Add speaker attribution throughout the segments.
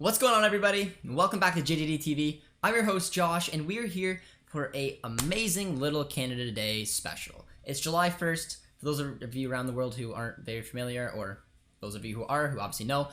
Speaker 1: What's going on, everybody? Welcome back to JJD TV. I'm your host Josh, and we are here for a amazing little Canada Day special. It's July 1st. For those of you around the world who aren't very familiar, or those of you who are, who obviously know,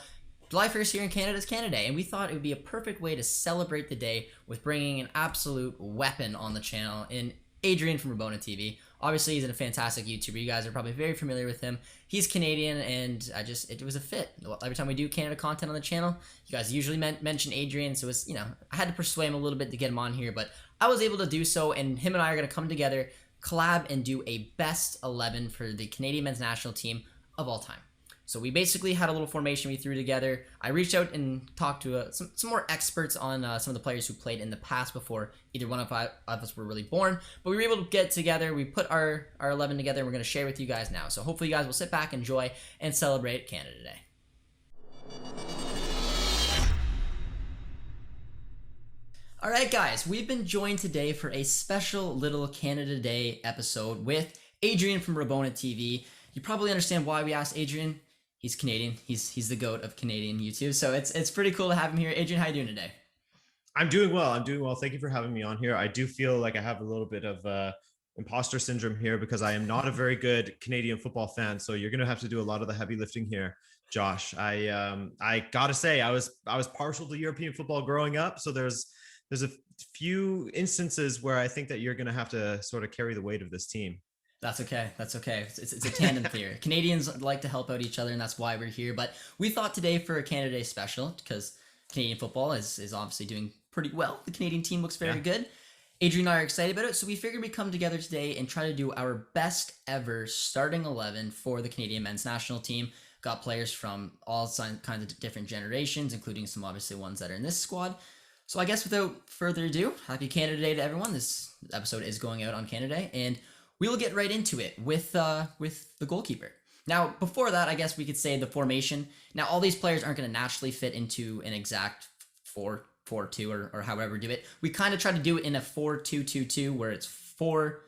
Speaker 1: July 1st here in Canada is Canada Day, and we thought it would be a perfect way to celebrate the day with bringing an absolute weapon on the channel in Adrian from Rabona TV. Obviously, he's a fantastic YouTuber. You guys are probably very familiar with him. He's Canadian, and it was a fit. Every time we do Canada content on the channel, you guys usually mention Adrian, so it's, I had to persuade him a little bit to get him on here, but I was able to do so, and him and I are going to come together, collab, and do a best 11 for the Canadian men's national team of all time. So we basically had a little formation we threw together. I reached out and talked to some more experts on some of the players who played in the past before either one of us were really born. But we were able to get together. We put our 11 together, and we're going to share with you guys now. So hopefully you guys will sit back, enjoy, and celebrate Canada Day. All right, guys, we've been joined today for a special little Canada Day episode with Adrian from Rabona TV. You probably understand why we asked Adrian. He's Canadian. He's the GOAT of Canadian YouTube. So it's pretty cool to have him here. Adrian, how you doing today?
Speaker 2: I'm doing well. Thank you for having me on here. I do feel like I have a little bit of imposter syndrome here because I am not a very good Canadian football fan. So you're going to have to do a lot of the heavy lifting here, Josh. I gotta say I was partial to European football growing up. So there's a few instances where I think that you're going to have to sort of carry the weight of this team.
Speaker 1: That's okay. That's okay. It's a tandem theory. Canadians like to help out each other, and that's why we're here. But we thought today for a Canada Day special, because Canadian football is obviously doing pretty well. The Canadian team looks very good. Adrian and I are excited about it, so we figured we'd come together today and try to do our best ever starting 11 for the Canadian men's national team. Got players from all kinds of different generations, including some obviously ones that are in this squad. So I guess without further ado, happy Canada Day to everyone. This episode is going out on Canada Day, and we will get right into it with the goalkeeper. Now, before that, I guess we could say the formation. Now, all these players aren't going to naturally fit into an exact 4-4-2 or however do it. We kind of try to do it in a 4-2-2-2 where it's 4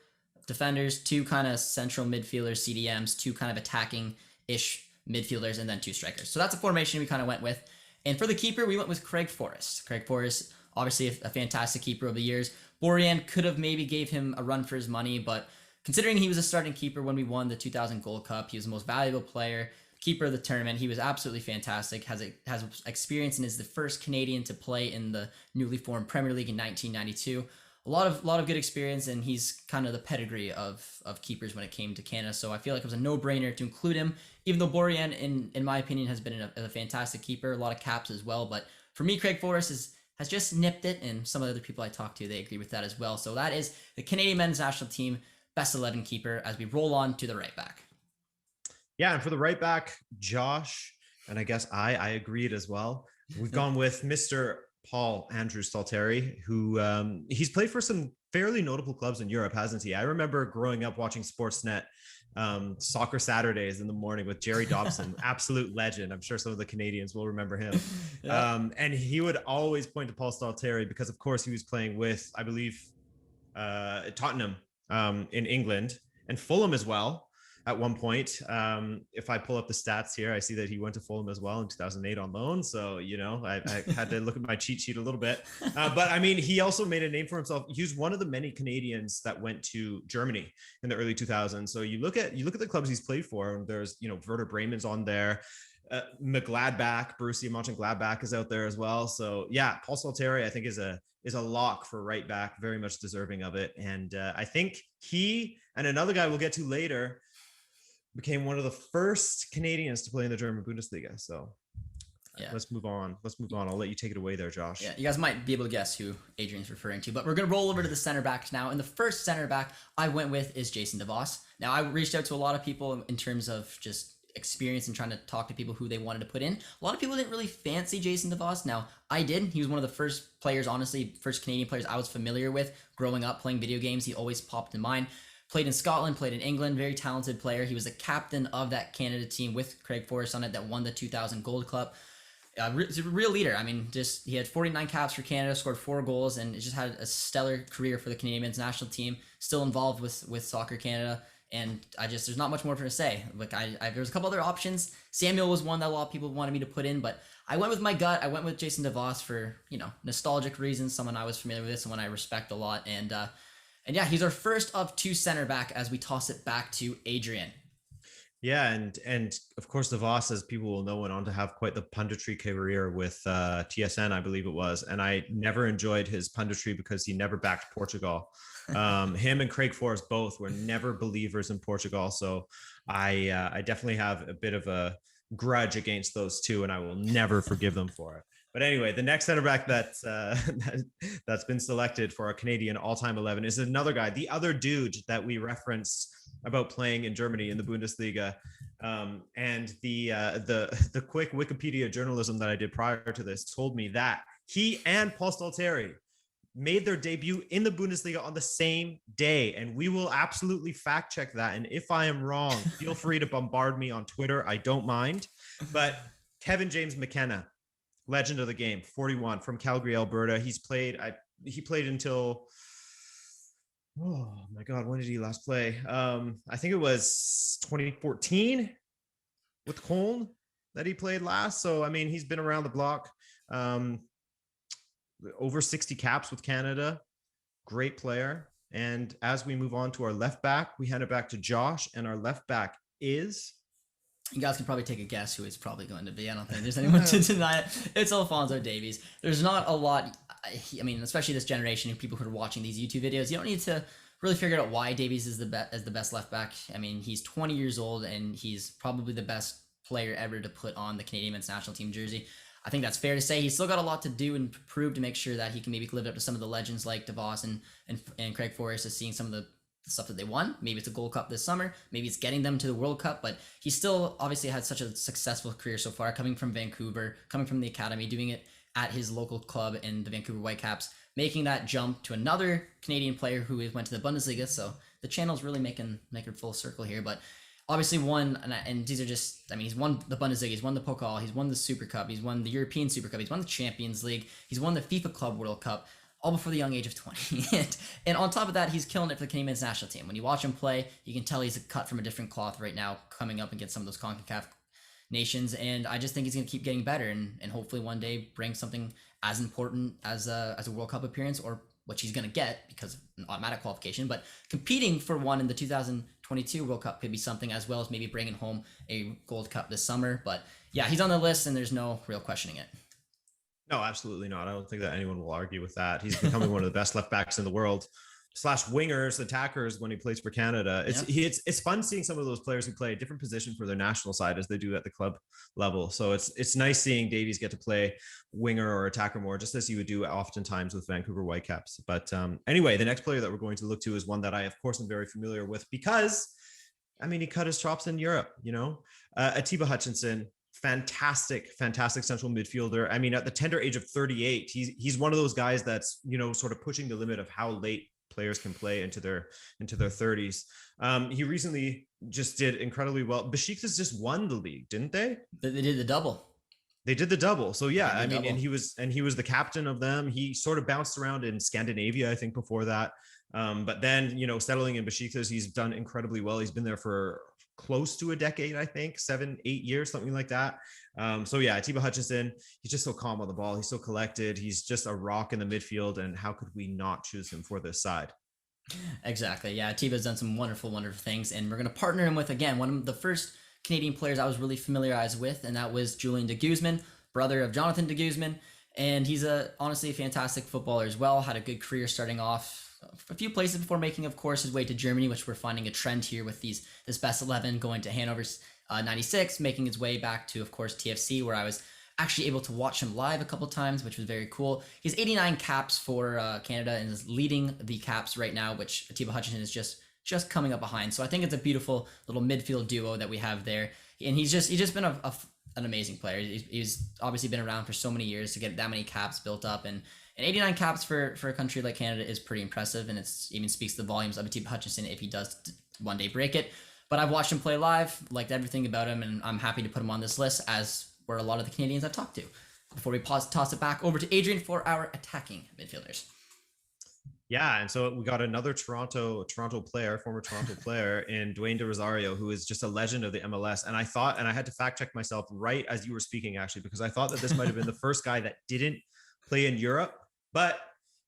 Speaker 1: defenders, 2 kind of central midfielders, CDMs, 2 kind of attacking-ish midfielders, and then 2 strikers. So that's a formation we kind of went with. And for the keeper, we went with Craig Forrest. Craig Forrest, obviously a fantastic keeper over the years. Borussia could have maybe gave him a run for his money, but considering he was a starting keeper when we won the 2000 Gold Cup, he was the most valuable player, keeper of the tournament. He was absolutely fantastic, has experience, and is the first Canadian to play in the newly formed Premier League in 1992. A lot of good experience, and he's kind of the pedigree of keepers when it came to Canada. So I feel like it was a no-brainer to include him, even though Borussia, in my opinion, has been a fantastic keeper, a lot of caps as well. But for me, Craig Forrest has just nipped it, and some of the other people I talked to, they agree with that as well. So that is the Canadian men's national team best 11 keeper as we roll on to the right back.
Speaker 2: Yeah, and for the right back, Josh, and I guess I agreed as well. We've gone with Mr. Paul Andrew Stalteri, who he's played for some fairly notable clubs in Europe, hasn't he? I remember growing up watching Sportsnet Soccer Saturdays in the morning with Jerry Dobson, absolute legend. I'm sure some of the Canadians will remember him. Yeah. And he would always point to Paul Stalteri because, of course, he was playing with, I believe, Tottenham in England and Fulham as well at one point. If I pull up the stats here, I see that he went to Fulham as well in 2008 on loan. So, I had to look at my cheat sheet a little bit. But I mean, he also made a name for himself. He was one of the many Canadians that went to Germany in the early 2000s. So you look at the clubs he's played for, and there's, Werder Bremen's on there. Mönchengladbach, Borussia Mönchengladbach is out there as well. So yeah, Paul Stalteri, I think is a lock for right back, very much deserving of it. And I think he and another guy we'll get to later became one of the first Canadians to play in the German Bundesliga. So yeah, let's move on. I'll let you take it away there, Josh.
Speaker 1: Yeah, you guys might be able to guess who Adrian's referring to, but we're going to roll over to the center backs now. And the first center back I went with is Jason DeVos. Now, I reached out to a lot of people in terms of just experience and trying to talk to people who they wanted to put in. A lot of people didn't really fancy Jason DeVos. Now, I did. He was one of the first players, honestly, first Canadian players I was familiar with growing up playing video games. He always popped in mind. Played in Scotland, played in England, very talented player. He was the captain of that Canada team with Craig Forrest on it that won the 2000 Gold Cup. He's a real leader. I mean, he had 49 caps for Canada, scored 4 goals, and just had a stellar career for the Canadian men's national team. Still involved with Soccer Canada, And there's not much more to say. Like there's a couple other options. Samuel was one that a lot of people wanted me to put in, but I went with my gut. I went with Jason DeVos for, nostalgic reasons, someone I was familiar with, someone I respect a lot. And yeah, he's our first of 2 center back as we toss it back to Adrian.
Speaker 2: Yeah, and of course, DeVos, as people will know, went on to have quite the punditry career with TSN, I believe it was. And I never enjoyed his punditry because he never backed Portugal. Him and Craig Forrest both were never believers in Portugal. So I definitely have a bit of a grudge against those two, and I will never forgive them for it. But anyway, the next center back that's been selected for our Canadian all-time 11 is another guy, the other dude that we referenced about playing in Germany in the Bundesliga. And the quick Wikipedia journalism that I did prior to this told me that he and Paul Stalteri made their debut in the Bundesliga on the same day. And we will absolutely fact check that. And if I am wrong, feel free to bombard me on Twitter. I don't mind. But Kevin James McKenna, legend of the game, 41, from Calgary, Alberta. He played until, oh my God, when did he last play? I think it was 2014 with Cologne that he played last. So, I mean, he's been around the block. Over 60 caps with Canada. Great player. And as we move on to our left back, we hand it back to Josh, and our left back is...
Speaker 1: You guys can probably take a guess who it's probably going to be. I don't think there's anyone to deny it. It's Alphonso Davies. There's not a lot. I mean, especially this generation of people who are watching these YouTube videos, you don't need to really figure out why Davies is the best left back. I mean, he's 20 years old, and he's probably the best player ever to put on the Canadian men's national team jersey. I think that's fair to say. He's still got a lot to do and prove to make sure that he can maybe live up to some of the legends like DeVos and Craig Forrest, is seeing some of the stuff that they won. Maybe it's a Gold Cup this summer. Maybe it's getting them to the World Cup, but he still obviously had such a successful career so far, coming from Vancouver, coming from the academy, doing it at his local club in the Vancouver Whitecaps, making that jump to another Canadian player who went to the Bundesliga. So the channel's really making full circle here, but obviously won, and these are just, I mean, he's won the Bundesliga, he's won the Pokal, he's won the Super Cup, he's won the European Super Cup, he's won the Champions League, he's won the FIFA Club World Cup, all before the young age of 20. and on top of that, he's killing it for the Canadian men's national team. When you watch him play, you can tell he's cut from a different cloth right now, coming up against some of those CONCACAF nations, and I just think he's going to keep getting better, and hopefully one day bring something as important as a World Cup appearance, or which he's going to get because of an automatic qualification, but competing for one in the 2022 World Cup could be something, as well as maybe bringing home a Gold Cup this summer. But yeah, he's on the list, and there's no real questioning it.
Speaker 2: No, absolutely not. I don't think that anyone will argue with that. He's becoming one of the best left backs in the world, / wingers, attackers when he plays for Canada. It's fun seeing some of those players who play a different position for their national side as they do at the club level. So it's nice seeing Davies get to play winger or attacker more, just as he would do oftentimes with Vancouver Whitecaps. But anyway, the next player that we're going to look to is one that I, of course, am very familiar with because, I mean, he cut his chops in Europe, Atiba Hutchinson. Fantastic central midfielder. I mean, at the tender age of 38, he's one of those guys that's, sort of pushing the limit of how late players can play into their 30s. He recently just did incredibly well. Besiktas just won the league, didn't they?
Speaker 1: They did the double.
Speaker 2: They did the double. So yeah, I mean, and he was the captain of them. He sort of bounced around in Scandinavia, I think, before that. But then, settling in Besiktas, he's done incredibly well. He's been there for close to a decade, I think, 7-8 years, something like that. So yeah, Atiba Hutchinson, he's just so calm on the ball. He's so collected. He's just a rock in the midfield. And how could we not choose him for this side?
Speaker 1: Exactly. Yeah, Atiba's done some wonderful things. And we're going to partner him with, again, one of the first Canadian players I was really familiarized with, and that was Julian de Guzman, brother of Jonathan de Guzman. And he's honestly a fantastic footballer as well. Had a good career starting off a few places before making, of course, his way to Germany, which we're finding a trend here with this best 11, going to Hannover's 96, making his way back to, of course, TFC, where I was actually able to watch him live a couple times, which was very cool. He's 89 caps for Canada and is leading the caps right now, which Atiba Hutchinson is just coming up behind. So I think it's a beautiful little midfield duo that we have there, and he's just been an amazing player. He's obviously been around for so many years to get that many caps built up, and 89 caps for a country like Canada is pretty impressive, and it even speaks the volumes of Atiba Hutchinson if he does one day break it. But I've watched him play live, liked everything about him, and I'm happy to put him on this list, as were a lot of the Canadians I've talked to. Before we toss it back over to Adrian for our attacking midfielders.
Speaker 2: Yeah, and so we got another Toronto player, former Toronto player, in Dwayne De Rosario, who is just a legend of the MLS. And I thought, and I had to fact check myself right as you were speaking, actually, because I thought that this might have been the first guy that didn't play in Europe, but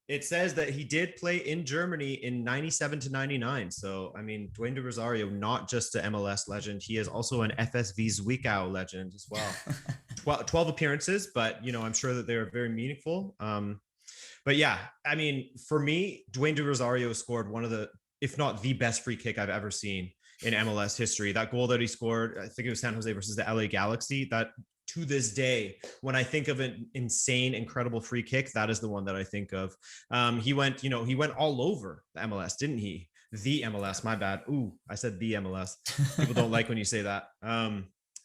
Speaker 2: it says that he did play in Germany in 97 to 99. So, I mean, Dwayne De Rosario, not just an MLS legend, he is also an FSV Zwickau legend as well. 12 appearances, but, you know, I'm sure that they're very meaningful. But yeah, I mean, for me, Dwayne De Rosario scored one of the, if not the best free kick I've ever seen in MLS history. That goal that he scored, I think it was San Jose versus the LA Galaxy, that to this day, when I think of an insane, incredible free kick, that is the one that I think of. He went all over the MLS, didn't he? The MLS, my bad. Ooh, I said the MLS. People don't like when you say that.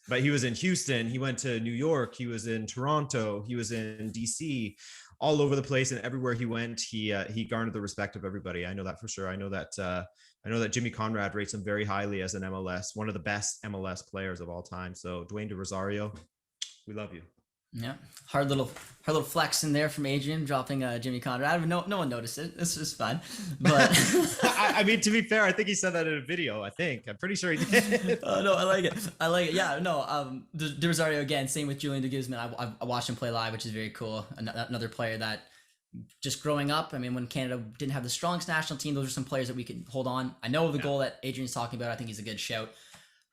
Speaker 2: But he was in Houston. He went to New York. He was in Toronto. He was in DC, all over the place. And everywhere he went, he garnered the respect of everybody. I know that for sure. I know that Jimmy Conrad rates him very highly as an MLS, one of the best MLS players of all time. So Dwayne De Rosario, we love you.
Speaker 1: Yeah, hard little flex in there from Adrian dropping Jimmy Conrad. No one noticed it. This was fun, but
Speaker 2: I mean, to be fair, I think he said that in a video. I'm pretty sure he did.
Speaker 1: Oh no, I like it. Yeah, no. De Rosario again. Same with Julian de Guzman. I watched him play live, which is very cool. Another player that just growing up. I mean, when Canada didn't have the strongest national team, those are some players that we could hold on. I know the goal that Adrian's talking about. I think he's a good shout.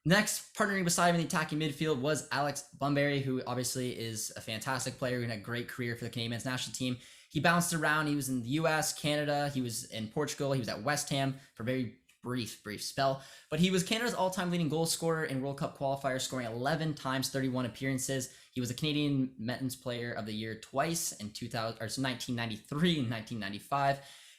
Speaker 1: Next, partnering beside him in the attacking midfield was Alex Bunbury, who obviously is a fantastic player and had a great career for the Canadian men's national team. He bounced around. He was in the US, Canada. He was in Portugal. He was at West Ham for a very brief spell. But he was Canada's all-time leading goal scorer in World Cup qualifiers, scoring 11 times 31 appearances. He was a Canadian Men's Player of the Year twice in 1993 and 1995.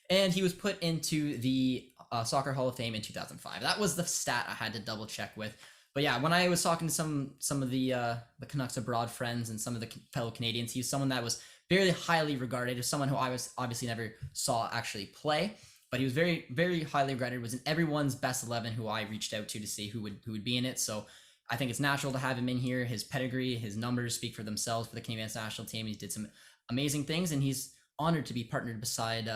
Speaker 1: And he was put into the Soccer Hall of Fame in 2005. That was the stat I had to double check with. But yeah, when I was talking to some of the Canucks abroad friends and some of the fellow Canadians, he was someone that was very highly regarded. As someone who I was obviously never saw actually play, but he was very, very highly regarded. Was in everyone's best 11 who I reached out to see who would be in it. So I think it's natural to have him in here. His pedigree, his numbers speak for themselves for the Canadian national team. He did some amazing things, and he's honored to be partnered beside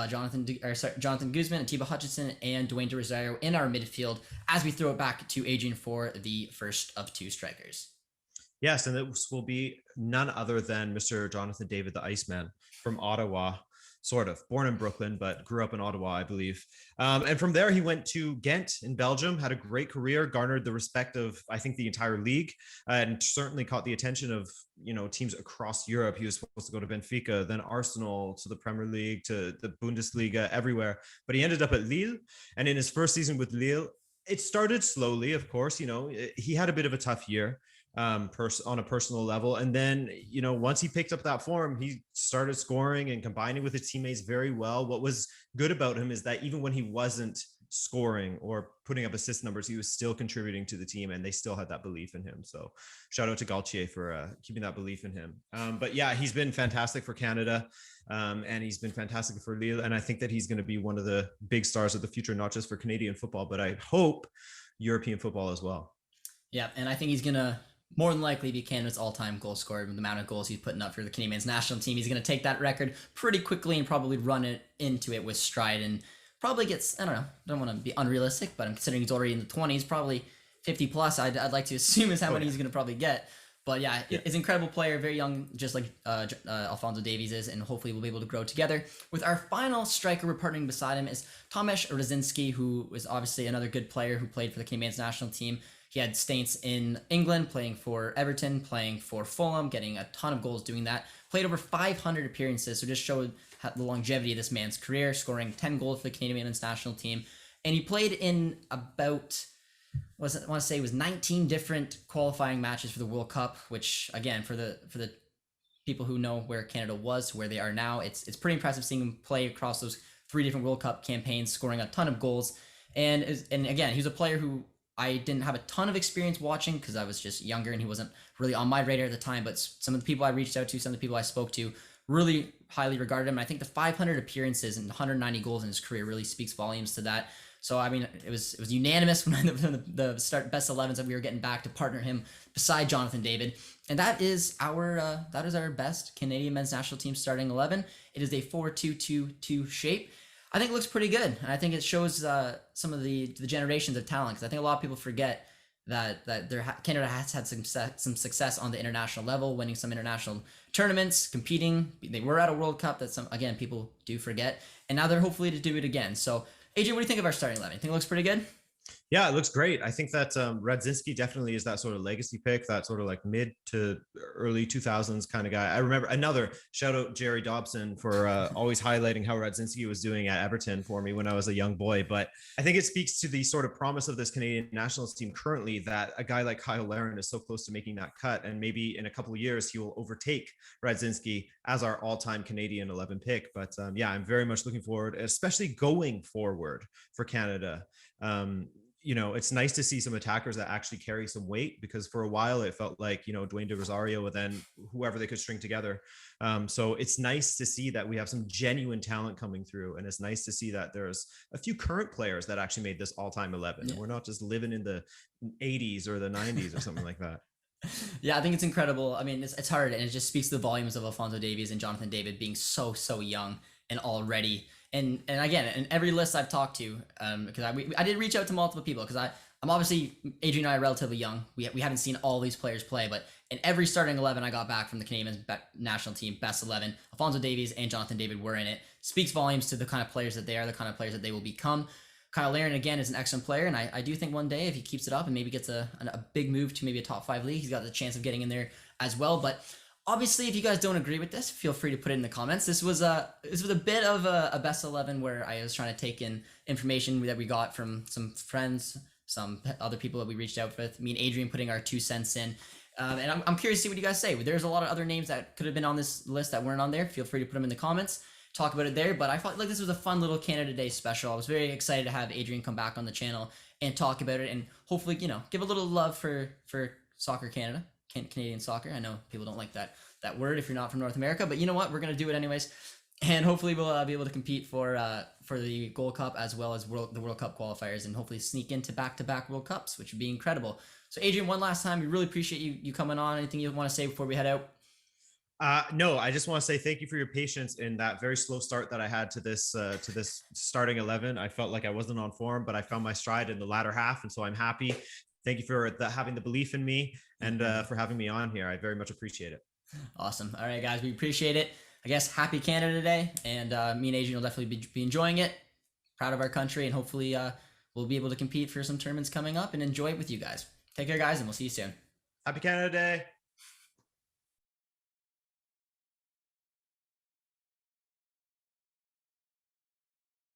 Speaker 1: Jonathan Guzman, and Atiba Hutchinson, and Dwayne De Rosario in our midfield as we throw it back to Adrian for the first of two strikers.
Speaker 2: Yes, and this will be none other than Mr. Jonathan David the Iceman from Ottawa, sort of. Born in Brooklyn, but grew up in Ottawa, I believe. And from there, he went to Ghent in Belgium, had a great career, garnered the respect of, I think, the entire league, and certainly caught the attention of, teams across Europe. He was supposed to go to Benfica, then Arsenal, to the Premier League, to the Bundesliga, everywhere. But he ended up at Lille. And in his first season with Lille, it started slowly, of course. He had a bit of a tough year on a personal level. And then, once he picked up that form, he started scoring and combining with his teammates very well. What was good about him is that even when he wasn't scoring or putting up assist numbers, he was still contributing to the team, and they still had that belief in him. So shout out to Galtier for keeping that belief in him. But yeah, he's been fantastic for Canada, and he's been fantastic for Lille. And I think that he's going to be one of the big stars of the future, not just for Canadian football, but I hope European football as well.
Speaker 1: Yeah, and I think he's going to more than likely be Canada's all-time goal scorer with the amount of goals he's putting up for the Canadian men's national team. He's going to take that record pretty quickly and probably run it into it with stride, and probably gets, I don't want to be unrealistic, but I'm considering he's already in the 20s, probably 50 plus. I'd like to assume is how many he's going to probably get. But yeah, he's an incredible player, very young, just like Alphonso Davies is, and hopefully we'll be able to grow together. With our final striker, we're partnering beside him is Tomasz Rosiński, who is obviously another good player who played for the Canadian men's national team. He had stints in England, playing for Everton, playing for Fulham, getting a ton of goals doing that. Played over 500 appearances, so just showed the longevity of this man's career, scoring 10 goals for the Canadian men's national team. And he played in about, I want to say it was 19 different qualifying matches for the World Cup, which, again, for the people who know where Canada was, where they are now, it's pretty impressive seeing him play across those 3 different World Cup campaigns, scoring a ton of goals. And again, he's a player who I didn't have a ton of experience watching because I was just younger and he wasn't really on my radar at the time, but some of the people I reached out to, some of the people I spoke to really highly regarded him. And I think the 500 appearances and 190 goals in his career really speaks volumes to that. So I mean, it was unanimous when the start best 11s that we were getting back to partner him beside Jonathan David, and that is our best Canadian men's national team starting 11. It is a 4-2-2-2 shape. I think it looks pretty good, and I think it shows some of the generations of talent. Because I think a lot of people forget that Canada has had some success on the international level, winning some international tournaments, competing. They were at a World Cup that again people do forget, and now they're hopefully to do it again. So, Adrian, what do you think of our starting 11? Think it looks pretty good?
Speaker 2: Yeah, it looks great. I think that Radzinski definitely is that sort of legacy pick, that sort of like mid to early 2000s kind of guy. I remember another shout out Jerry Dobson for always highlighting how Radzinski was doing at Everton for me when I was a young boy. But I think it speaks to the sort of promise of this Canadian nationals team currently, that a guy like Kyle Larin is so close to making that cut. And maybe in a couple of years, he will overtake Radzinski as our all-time Canadian 11 pick. But yeah, I'm very much looking forward, especially going forward for Canada. It's nice to see some attackers that actually carry some weight, because for a while it felt like, Dwayne De Rosario and then whoever they could string together. So it's nice to see that we have some genuine talent coming through. And it's nice to see that there's a few current players that actually made this all-time 11. Yeah. We're not just living in the 80s or the 90s or something like that.
Speaker 1: Yeah, I think it's incredible. I mean, it's hard, and it just speaks to the volumes of Alphonso Davies and Jonathan David being so young and already. And again, in every list I've talked to, because I did reach out to multiple people, because I'm obviously, Adrian and I are relatively young. We haven't seen all these players play, but in every starting 11 I got back from the Canadian national team, best 11, Alphonso Davies and Jonathan David were in it. Speaks volumes to the kind of players that they are, the kind of players that they will become. Kyle Larin, again, is an excellent player, and I do think one day, if he keeps it up and maybe gets a big move to maybe a top 5 league, he's got the chance of getting in there as well. But obviously, if you guys don't agree with this, feel free to put it in the comments. This was a bit of a best 11 where I was trying to take in information that we got from some friends, some other people that we reached out with. Me and Adrian putting our 2 cents in. And I'm curious to see what you guys say. There's a lot of other names that could have been on this list that weren't on there. Feel free to put them in the comments. Talk about it there. But I felt like this was a fun little Canada Day special. I was very excited to have Adrian come back on the channel and talk about it, and hopefully, give a little love for Soccer Canada, Canadian soccer. I know people don't like that word if you're not from North America, but you know what? We're going to do it anyways. And hopefully we'll be able to compete for the Gold Cup as well as the World Cup qualifiers, and hopefully sneak into back-to-back World Cups, which would be incredible. So Adrian, one last time, we really appreciate you coming on. Anything you want to say before we head out?
Speaker 2: No, I just want to say thank you for your patience in that very slow start that I had to this starting 11. I felt like I wasn't on form, but I found my stride in the latter half, and so I'm happy. Thank you for having the belief in me, and for having me on here. I very much appreciate it.
Speaker 1: Awesome. All right, guys, we appreciate it. I guess happy Canada Day, and me and Adrian will definitely be enjoying it. Proud of our country, and hopefully we'll be able to compete for some tournaments coming up and enjoy it with you guys. Take care, guys, and we'll see you soon.
Speaker 2: Happy Canada Day.